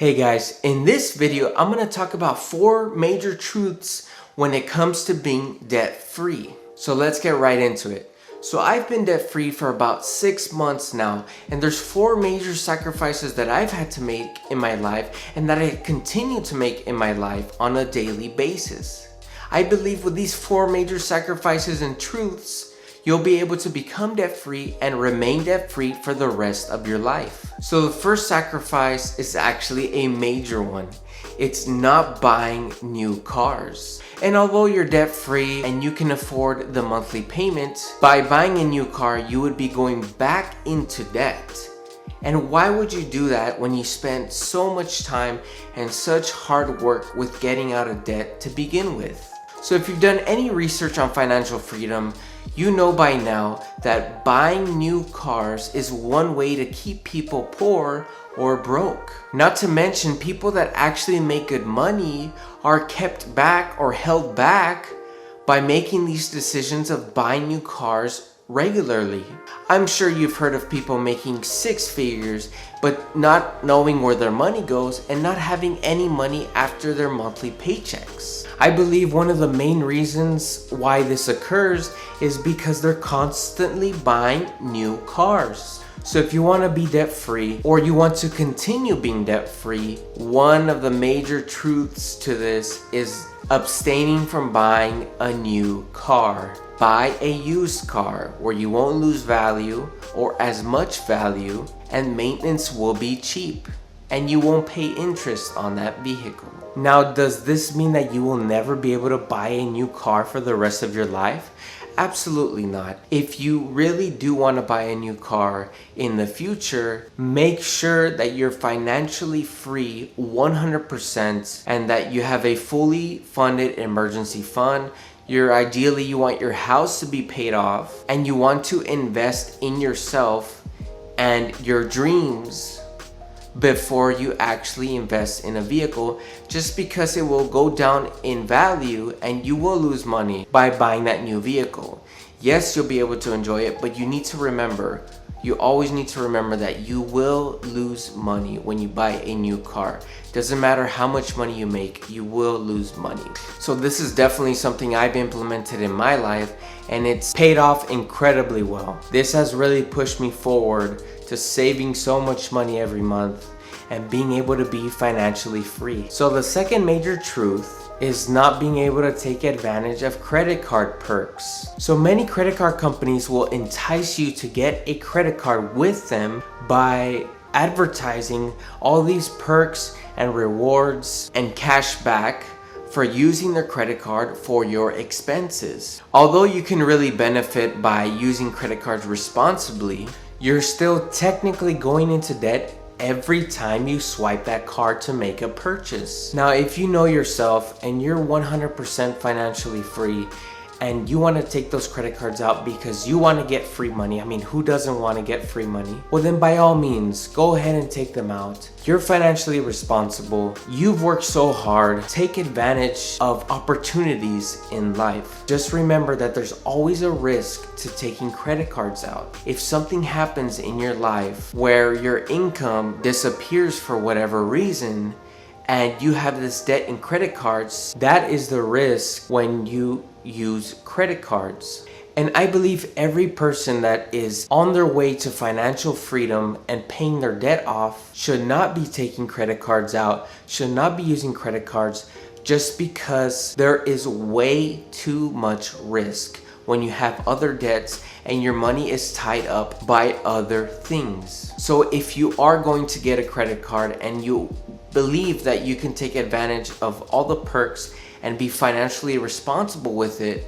Hey guys, in this video, I'm going to talk about 4 major truths when it comes to being debt-free. So let's get right into it. So I've been debt-free for about 6 months now, and there's 4 major sacrifices that I've had to make in my life and that I continue to make in my life on a daily basis. I believe with these 4 major sacrifices and truths, you'll be able to become debt-free and remain debt-free for the rest of your life. So the first sacrifice is actually a major one. It's not buying new cars. And although you're debt-free and you can afford the monthly payment, by buying a new car, you would be going back into debt. And why would you do that when you spent so much time and such hard work with getting out of debt to begin with? So if you've done any research on financial freedom, you know by now that buying new cars is one way to keep people poor or broke. Not to mention, people that actually make good money are kept back or held back by making these decisions of buying new cars regularly. I'm sure you've heard of people making 6 figures but not knowing where their money goes and not having any money after their monthly paychecks. I believe one of the main reasons why this occurs is because they're constantly buying new cars. So if you want to be debt-free or you want to continue being debt-free, one of the major truths to this is abstaining from buying a new car. Buy a used car where you won't lose value or as much value, and maintenance will be cheap and you won't pay interest on that vehicle. Now, does this mean that you will never be able to buy a new car for the rest of your life? Absolutely not. If you really do want to buy a new car in the future, make sure that you're financially free 100% and that you have a fully funded emergency fund. Ideally, you want your house to be paid off and you want to invest in yourself and your dreams before you actually invest in a vehicle, just because it will go down in value and you will lose money by buying that new vehicle. Yes, you'll be able to enjoy it, but you always need to remember that you will lose money when you buy a new car. Doesn't matter how much money you make, you will lose money. So this is definitely something I've implemented in my life and it's paid off incredibly well. This has really pushed me forward to saving so much money every month and being able to be financially free. So the second major truth is not being able to take advantage of credit card perks. So many credit card companies will entice you to get a credit card with them by advertising all these perks and rewards and cash back for using their credit card for your expenses. Although you can really benefit by using credit cards responsibly, you're still technically going into debt every time you swipe that card to make a purchase. Now, if you know yourself and you're 100% financially free and you want to take those credit cards out because you want to get free money, I mean, who doesn't want to get free money? Well, then by all means, go ahead and take them out. You're financially responsible. You've worked so hard. Take advantage of opportunities in life. Just remember that there's always a risk to taking credit cards out. If something happens in your life where your income disappears for whatever reason and you have this debt in credit cards, that is the risk when you use credit cards. And I believe every person that is on their way to financial freedom and paying their debt off should not be taking credit cards out, should not be using credit cards, just because there is way too much risk when you have other debts and your money is tied up by other things. So if you are going to get a credit card and you believe that you can take advantage of all the perks and be financially responsible with it,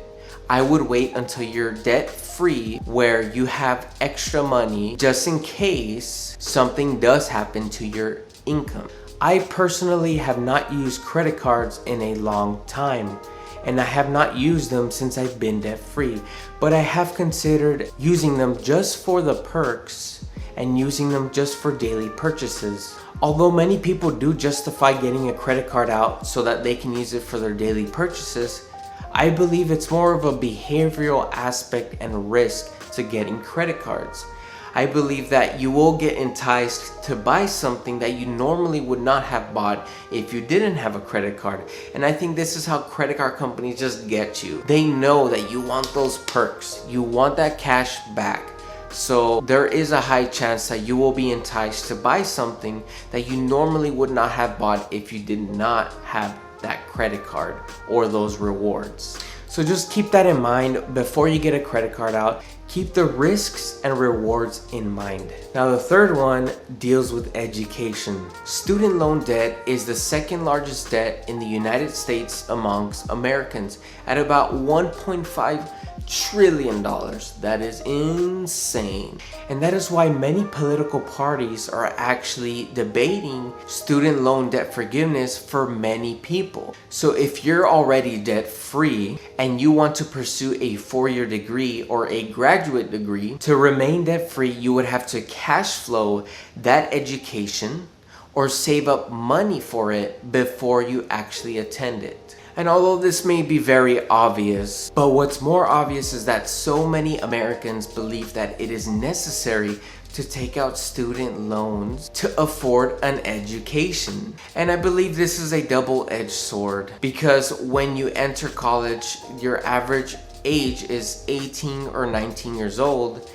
I would wait until you're debt free where you have extra money just in case something does happen to your income. I personally have not used credit cards in a long time, and I have not used them since I've been debt free, but I have considered using them just for the perks and using them just for daily purchases. Although many people do justify getting a credit card out so that they can use it for their daily purchases, I believe it's more of a behavioral aspect and risk to getting credit cards. I believe that you will get enticed to buy something that you normally would not have bought if you didn't have a credit card. And I think this is how credit card companies just get you. They know that you want those perks, you want that cash back. So there is a high chance that you will be enticed to buy something that you normally would not have bought if you did not have that credit card or those rewards. So just keep that in mind before you get a credit card out. Keep the risks and rewards in mind. Now the third one deals with education. Student loan debt is the second largest debt in the United States amongst Americans at about $1.5 trillion. That is insane. And that is why many political parties are actually debating student loan debt forgiveness for many people. So if you're already debt free and you want to pursue a 4-year degree or a graduate degree, to remain debt free, you would have to cash flow that education or save up money for it before you actually attend it. And although this may be very obvious, but what's more obvious is that so many Americans believe that it is necessary to take out student loans to afford an education. And I believe this is a double-edged sword, because when you enter college, your average age is 18 or 19 years old,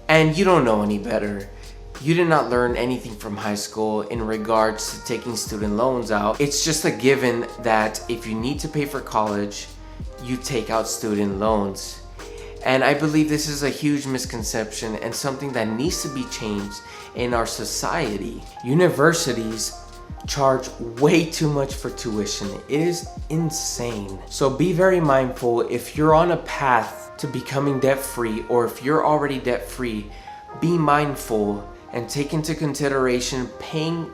and you don't know any better. You did not learn anything from high school in regards to taking student loans out. It's just a given that if you need to pay for college, you take out student loans. And I believe this is a huge misconception and something that needs to be changed in our society. Universities charge way too much for tuition. It is insane. So be very mindful if you're on a path to becoming debt-free, or if you're already debt-free, be mindful and take into consideration paying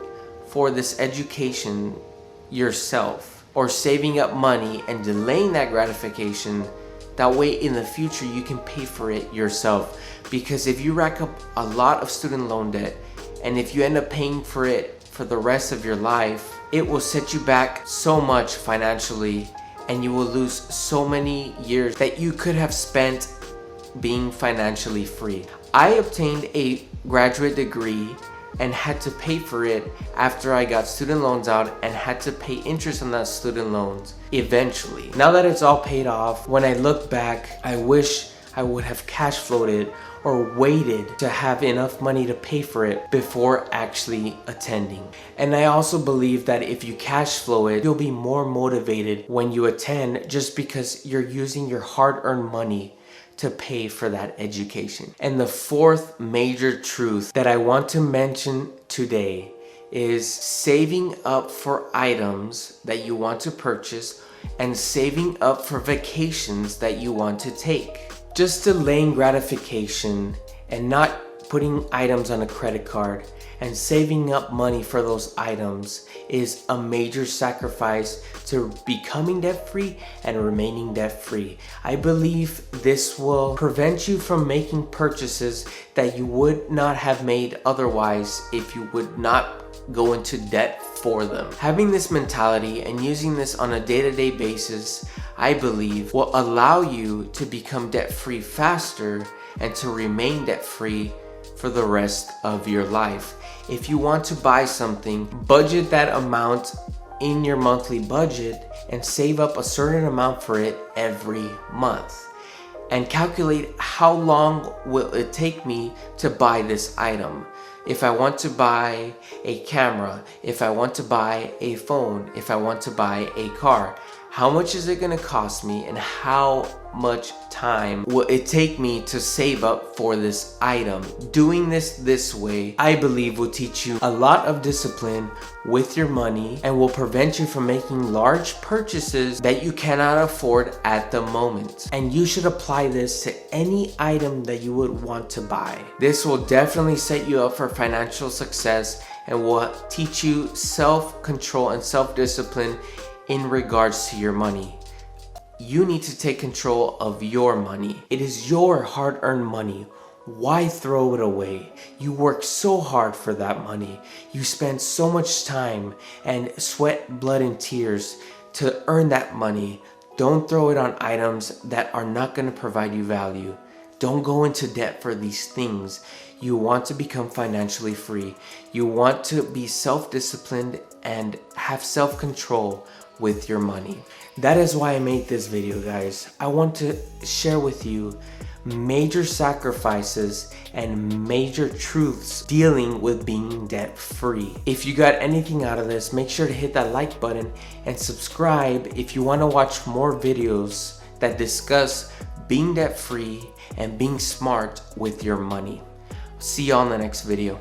for this education yourself, or saving up money and delaying that gratification. That way in the future you can pay for it yourself. Because if you rack up a lot of student loan debt, and if you end up paying for it for the rest of your life, it will set you back so much financially, and you will lose so many years that you could have spent being financially free. I obtained a graduate degree and had to pay for it after I got student loans out, and had to pay interest on that student loans eventually. Now that it's all paid off, when I look back, I wish I would have cash flowed it or waited to have enough money to pay for it before actually attending. And I also believe that if you cash flow it, you'll be more motivated when you attend, just because you're using your hard-earned money to pay for that education. And the fourth major truth that I want to mention today is saving up for items that you want to purchase and saving up for vacations that you want to take. Just delaying gratification and not putting items on a credit card and saving up money for those items is a major sacrifice to becoming debt-free and remaining debt-free. I believe this will prevent you from making purchases that you would not have made otherwise if you would not go into debt for them. Having this mentality and using this on a day-to-day basis, I believe, will allow you to become debt-free faster and to remain debt-free for the rest of your life. If you want to buy something, budget that amount in your monthly budget and save up a certain amount for it every month. And calculate how long will it take me to buy this item. If I want to buy a camera, if I want to buy a phone, if I want to buy a car, how much is it going to cost me, and how much time will it take me to save up for this item? Doing this way, I believe, will teach you a lot of discipline with your money and will prevent you from making large purchases that you cannot afford at the moment. And you should apply this to any item that you would want to buy. This will definitely set you up for financial success and will teach you self-control and self-discipline in regards to your money. You need to take control of your money. It is your hard-earned money. Why throw it away? You work so hard for that money. You spend so much time and sweat, blood, and tears to earn that money. Don't throw it on items that are not going to provide you value. Don't go into debt for these things. You want to become financially free. You want to be self-disciplined and have self-control with your money. That is why I made this video, guys. I want to share with you major sacrifices and major truths dealing with being debt free. If you got anything out of this, make sure to hit that like button and subscribe if you want to watch more videos that discuss being debt free and being smart with your money. See you on the next video.